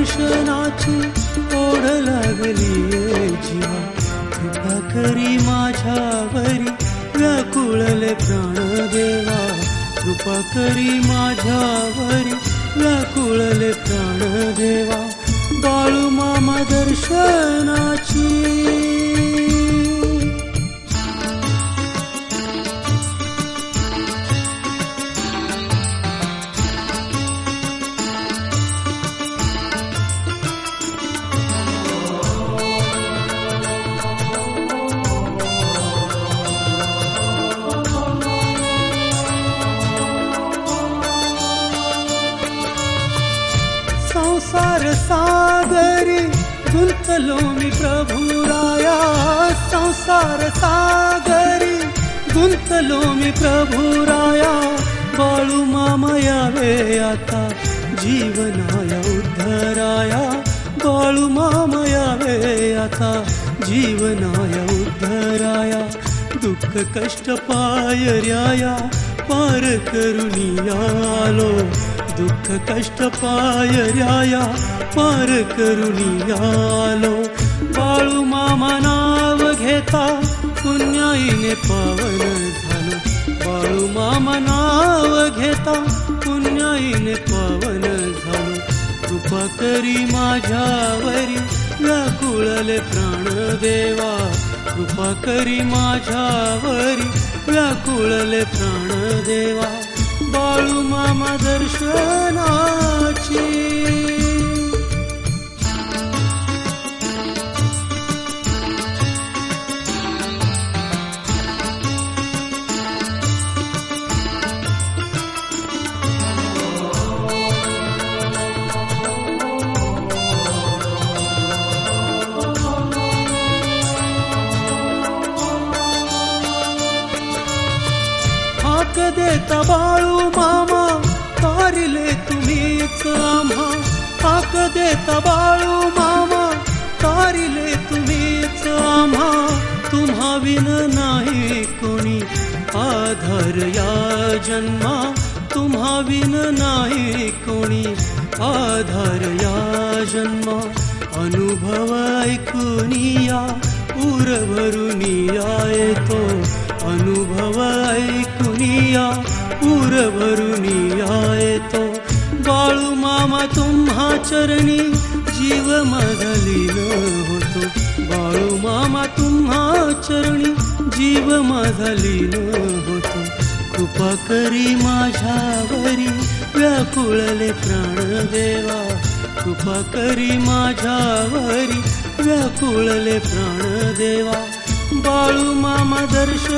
दर्शनाची ओढ लागली जीवा, कृपा करी माझ्यावरी व्याकुळले प्राणदेवा, कृपा करी माझ्यावरी व्याकुळले प्राणदेवा, बाळू मामा दर्शनाची। संसार सागरी गुंतलो मी प्रभुराया, संसार सागरी गुंतलो मी प्रभुराया, बाळू मामा यावे आता जीवनाया उद्धराया, बाळू मामा यावे आता जीवनाया उद्धराया, दुःख कष्ट पायर्याया पार करुनी आलो, दुःख कष्ट पायर्याया पार करुनी आलो, बाळू मामा नाव घेता पुण्याईने पावन झालो, बाळू मामा नाव घेता पुण्याईने पावन झालो, कृपा करी माझ्यावरी व्याकुळले प्राणदेवा, कृपा करी माझ्यावरी व्याकुळले प्राणदेवा, बाळू मामा दर्शनाची। हाक देता बाळू मामा तारिले तुम्हीच आम्हा, हाक देता बाळू मामा तारिले तुम्हीच आम्हा, तुम्हा विन नाही कोणी आधार या जन्मा, तुम्हा विन नाही कोणी आधार या जन्मा, अनुभव ऐकुनिया उर भरुनिया येतो, अनुभव ऐकुनिया उर भरुनिया येतो, बाळू मामा तुम्हा चरणी जीव माझा लीन होतो, बाळू मामा तुम्हा चरणी जीव माझा लीन होतो, कृपा करी माझ्यावरी व्याकुळले प्राणदेवा, कृपा करी माझ्यावरी व्याकुळले प्राणदेवा, बाळू मामा दर्शनाची।